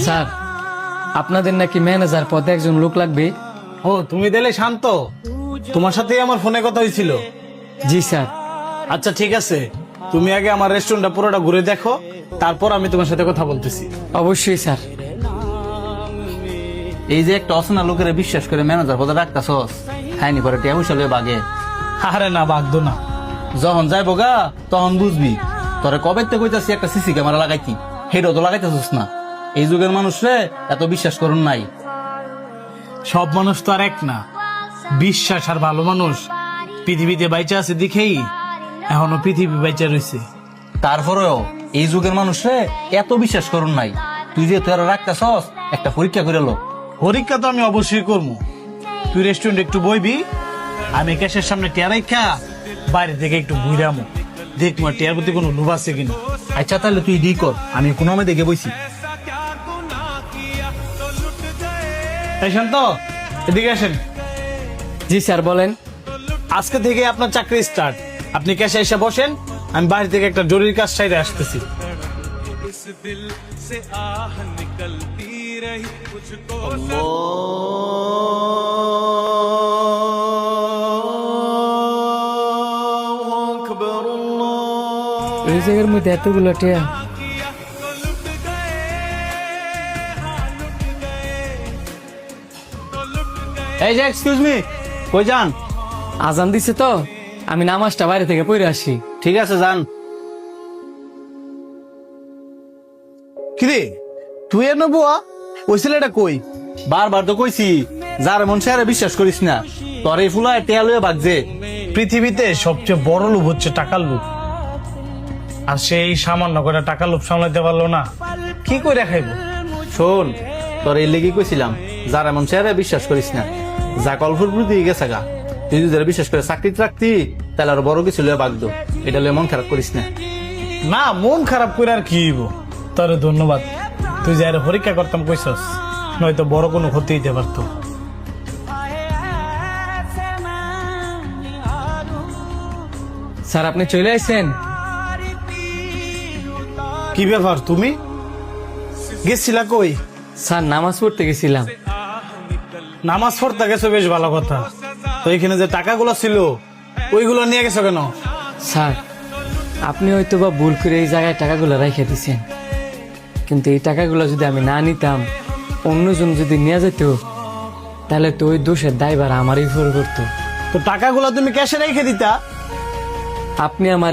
Sir, আপনাদের নাকি manager পদে একজন লোক লাগবে। ও, তুমি দিলে শান্ত, তোমার সাথেই আমার ফোনে কথা হয়েছিল। জি স্যার। আচ্ছা ঠিক আছে, তুমি আগে আমার রেস্টুরেন্টটা পুরোটা ঘুরে দেখো, তারপর আমি তোমার সাথে কথা বলতেছি। অবশ্যই স্যার। এই যে একটা অচেনা লোকের বিশ্বাস করে ম্যানেজার পদে রাখতাছস, খাইনি পরে টিয়া পয়সা লইয়া বাগে। আরে না, বাগদো না। যখন যাইবো গা তখন বুঝবি। তোরে কবে থেকে কইতাছি একটা সিসি ক্যামেরা লাগাইতি, হেডও তো লাগাইতেছস না। এই যুগের মানুষরে এত বিশ্বাস করুন নাই। সব মানুষ তো আর এক না। বিশ্বাস আর ভালো মানুষ পৃথিবীতে বাইচা আছে দেখেই এখনো পৃথিবী বাইচা রয়েছে। তারপরেও এই যুগের মানুষরে এত বিশ্বাস করুন নাই। তুই যে তোরা রাখতাছস, একটা পরীক্ষা করে লো। পরীক্ষা তো আমি অবশ্যই করবো। তুই রেস্টুরেন্টে একটু বইবি, আমি ক্যাশের সামনে টিয়া রাখা বাইরে থেকে একটু ঘুরামো, দেখবো টিয়ার প্রতি কোনো লোভ আছে কিনা। আচ্ছা তাহলে তুই ডি কর, আমি কোনো আমি দেখে বইছি। এই শান্ত, এদিকে আসেন। জি স্যার, বলেন। আজকে থেকে আপনার চাকরি স্টার্ট। আপনি ক্যাশে এসে বসেন, আমি বাইরে থেকে একটা জরুরি কাজ সাইডে আসতেছি। এই জায়গার মধ্যে এতগুলো টিয়া। এই যে এক্সকিউজ মি, কই যান? আজান দিছে তো, আমি নামাজটা বাইরে থেকে পড়ে আসি। ঠিক আছে যান। কিরে, তুই এনে বুয়া, ওই ছেলেটা কই? বারবার তো কইছি, যার মন সে আরে বিশ্বাস করিস না। তোর এই ফুলায় টেয়া লইয়া বাগছে। পৃথিবীতে সবচেয়ে বড় লোভ হচ্ছে টাকার লোভ। আর সেই সামান্য করে টাকা লোভ সামলাইতে পারলো না, কি করে খাইব? শোন, তোর এই লেগে কইছিলাম, যার এমন চেহারা বিশ্বাস করিস না। যা কলফুর প্রতি গেছে গা, তুই যদি যারা বিশ্বাস করে চাকরিতে রাখতি, তাহলে আর বড় কিছু লইয়া বাগতো। এটা লইয়া মন খারাপ করিস না। না, মন খারাপ করে আর কি হইব? তোরে ধন্যবাদ, তুই যাই পরীক্ষা করতাম কইছস, নয়তো বড় কোনো ক্ষতি হইতে পারতো। স্যার, আপনি চলে আসছেন? কি ব্যাপার, তুমি গেছিলা কই? স্যার, নামাজ পড়তে গেছিলাম। নামাজ পড়তে গেছো, বেশ ভালো কথা। তো এখানে যে টাকাগুলো ছিল, ওইগুলো নিয়ে গেছো কেন? স্যার, আপনি হয়তো বা ভুল করে এই জায়গায় টাকাগুলো রেখে দিছেন, কিন্তু এই টাকাগুলো যদি আমি না নিতাম, অন্যজন যদি নিয়ে যেত, তাহলে তো ওই দোষের দায়ভার আমারই উপর করতো। তো টাকাগুলো তুমি ক্যাশে রেখে দিতা। আপনি আমার